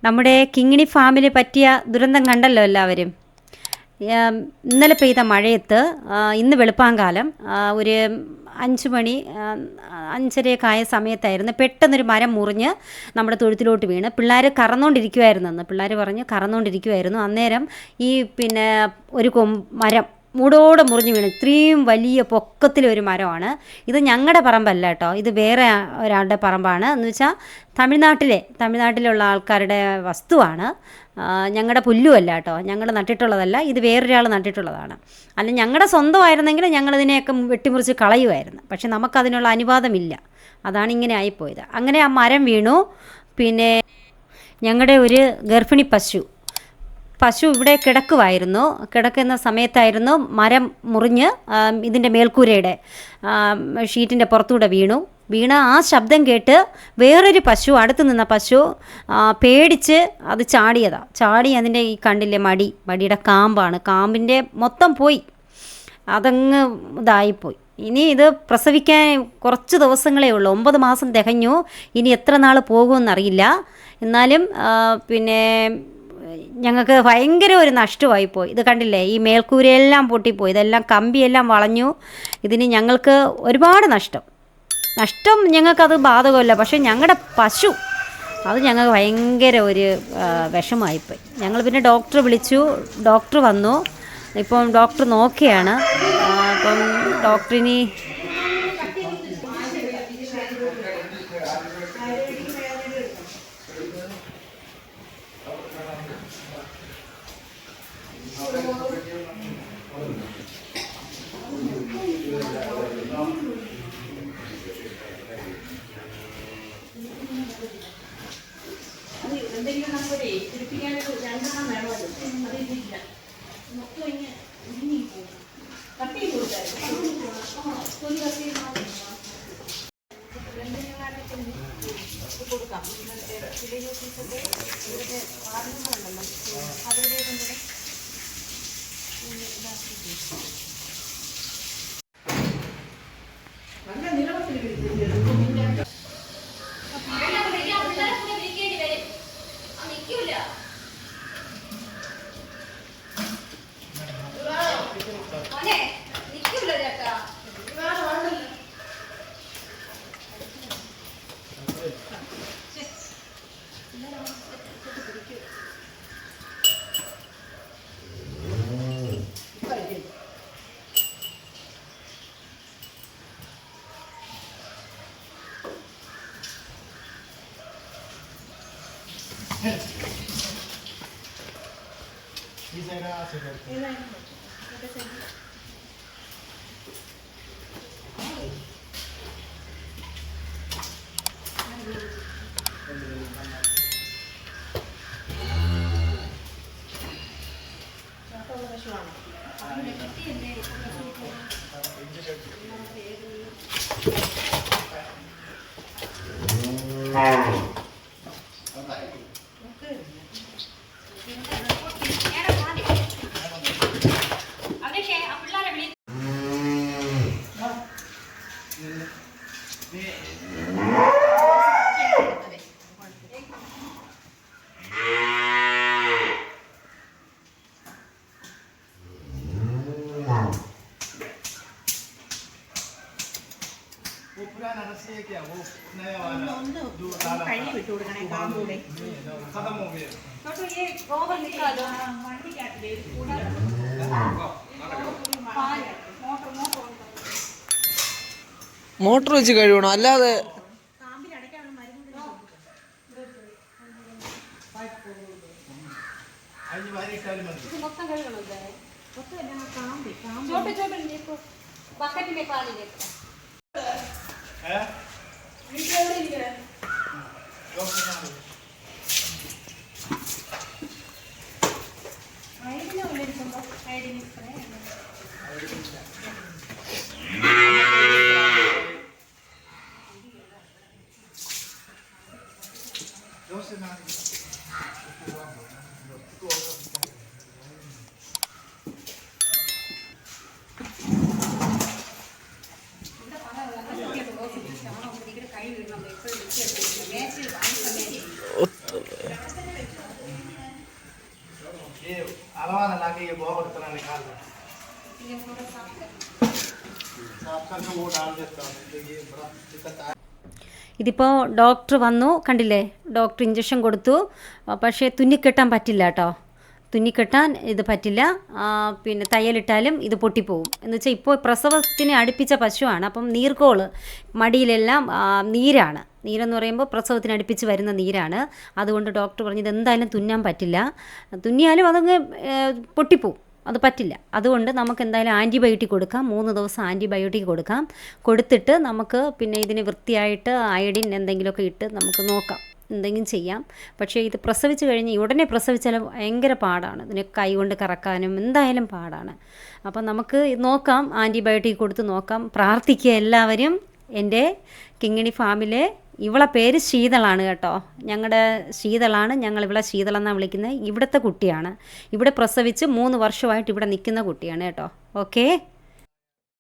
നമ്മുടെ കിങ്ങിണി ഫാമിന് പറ്റിയ ദുരന്തം കണ്ടല്ലോ എല്ലാവരും. ഇന്നലെ പെയ്ത മഴയത്ത് ഇന്ന് വെളുപ്പാങ്കാലം ഒരു 5 മണി 5:30 ആയ സമയത്തായിരുന്നു പെട്ടെന്നൊരു മരം മുറിഞ്ഞ് നമ്മുടെ തൊഴുത്തിലോട്ട് വീണ്. പിള്ളേർ കറന്നുകൊണ്ടിരിക്കുമായിരുന്നു. പിള്ളേർ പറഞ്ഞ് കറന്നുകൊണ്ടിരിക്കുമായിരുന്നു. അന്നേരം ഈ ഒരു മരം മൂടോടെ മുറിഞ്ഞ് വീണ്. ഇത്രയും വലിയ പൊക്കത്തിലൊരു മരമാണ്. ഇത് ഞങ്ങളുടെ പറമ്പല്ല കേട്ടോ, ഇത് വേറെ ഒരാളുടെ പറമ്പാണ്. എന്ന് വെച്ചാൽ തമിഴ്നാട്ടിലുള്ള ആൾക്കാരുടെ വസ്തുവാണ്. ഞങ്ങളുടെ പുല്ലുമല്ല കേട്ടോ, ഞങ്ങൾ നട്ടിട്ടുള്ളതല്ല, ഇത് വേറൊരാൾ നട്ടിട്ടുള്ളതാണ്. അല്ല ഞങ്ങളുടെ സ്വന്തമായിരുന്നെങ്കിൽ ഞങ്ങളിതിനെയൊക്കെ വെട്ടിമുറിച്ച് കളയുമായിരുന്നു. പക്ഷെ നമുക്കതിനുള്ള അനുവാദമില്ല. അതാണ് ഇങ്ങനെ ആയിപ്പോയത്. അങ്ങനെ ആ മരം വീണു. പിന്നെ ഞങ്ങളുടെ ഒരു ഗർഭിണി പശു ഇവിടെ കിടക്കുന്ന സമയത്തായിരുന്നു മരം മുറിഞ്ഞ് ഇതിൻ്റെ മേൽക്കൂരയുടെ ഷീറ്റിൻ്റെ പുറത്തൂടെ വീണ ആ ശബ്ദം കേട്ട് വേറൊരു പശു, അടുത്ത് നിന്ന പശു പേടിച്ച് അത് ചാടി അതിൻ്റെ ഈ കണ്ടില്ലേ മടിയുടെ കാമ്പാണ്, കാമ്പിൻ്റെ മൊത്തം പോയി, അതങ്ങ് ഇതായിപ്പോയി. ഇനി ഇത് പ്രസവിക്കാൻ കുറച്ച് ദിവസങ്ങളേ ഉള്ളൂ, 9 മാസം തികഞ്ഞു. ഇനി എത്ര നാൾ പോകുമെന്നറിയില്ല. എന്നാലും പിന്നെ ഞങ്ങൾക്ക് ഭയങ്കര ഒരു നഷ്ടമായിപ്പോയി. ഇത് കണ്ടില്ലേ, ഈ മേൽക്കൂരയെല്ലാം പൊട്ടിപ്പോയി, ഇതെല്ലാം കമ്പിയെല്ലാം വളഞ്ഞു. ഇതിന് ഞങ്ങൾക്ക് ഒരുപാട് നഷ്ടം ഞങ്ങൾക്കത് ബാധകമല്ല. പക്ഷേ ഞങ്ങളുടെ പശു അത് ഞങ്ങൾക്ക് ഭയങ്കര ഒരു വിഷമമായിപ്പോയി. ഞങ്ങൾ പിന്നെ ഡോക്ടറെ വിളിച്ചു, ഡോക്ടർ വന്നു. ഇപ്പം ഡോക്ടർ നോക്കിയാണ്. അപ്പം ഡോക്ടറിനി എന്തെങ്കിലും നമുക്ക് പിടിപ്പിക്കാനൊരു 2 വേണമല്ലോ, അതില്ല. മൊത്തം ഇങ്ങനെ കട്ട് ചെയ്ത് കൊടുത്തായിരുന്നു. കൊടുക്കാം. ഇവരുടെ ആറുണ്ടല്ലോ, അവരുടെ കൂടെ നല്ല നിലവത്തിൽ മോട്ടർ വെച്ച് കഴുകണം, അല്ലാതെ ഇതിപ്പോൾ ഡോക്ടർ വന്നു കണ്ടില്ലേ, ഡോക്ടർ ഇഞ്ചക്ഷൻ കൊടുത്തു. പക്ഷേ തുന്നിക്കെട്ടാൻ പറ്റില്ല കേട്ടോ, തുന്നിക്കെട്ടാൻ ഇത് പറ്റില്ല. പിന്നെ തയ്യലിട്ടാലും ഇത് പൊട്ടിപ്പോവും. എന്ന് വെച്ചാൽ ഇപ്പോൾ പ്രസവത്തിന് അടുപ്പിച്ച പശുവാണ്, അപ്പം നീർക്കോള് മടിയിലെല്ലാം നീരെന്ന് പറയുമ്പോൾ പ്രസവത്തിന് അടുപ്പിച്ച് വരുന്ന നീരാണ്. അതുകൊണ്ട് ഡോക്ടർ പറഞ്ഞത് എന്തായാലും തുന്നാൻ പറ്റില്ല, തുന്നിയാലും അതങ്ങ് പൊട്ടിപ്പോവും, അത് പറ്റില്ല. അതുകൊണ്ട് നമുക്ക് എന്തായാലും ആൻറ്റിബയോട്ടിക് കൊടുക്കാം, 3 ദിവസം ആൻറ്റിബയോട്ടിക് കൊടുക്കാം. കൊടുത്തിട്ട് നമുക്ക് പിന്നെ ഇതിന് വൃത്തിയായിട്ട് അയഡിൻ എന്തെങ്കിലുമൊക്കെ ഇട്ട് നമുക്ക് നോക്കാം, എന്തെങ്കിലും ചെയ്യാം. പക്ഷേ ഇത് പ്രസവിച്ച് കഴിഞ്ഞ് ഉടനെ പ്രസവിച്ചാൽ ഭയങ്കര പാടാണ്, ഇതിന് കൈ കൊണ്ട് കറക്കാനും എന്തായാലും പാടാണ്. അപ്പം നമുക്ക് നോക്കാം, ആൻറ്റിബയോട്ടിക് കൊടുത്ത് നോക്കാം. പ്രാർത്ഥിക്കുക എല്ലാവരും. എൻ്റെ കിങ്ങിണി ഫാമിലെ ഇവളെ പേര് ശീതളാണ് കേട്ടോ, ഞങ്ങളുടെ ശീതളാണ്, ഞങ്ങൾ ഇവളെ ശീതള എന്നാണ് വിളിക്കുന്നത്. ഇവിടുത്തെ കുട്ടിയാണ്, ഇവിടെ പ്രസവിച്ച് 3 വർഷമായിട്ട് ഇവിടെ നിൽക്കുന്ന കുട്ടിയാണ് കേട്ടോ. ഓക്കേ.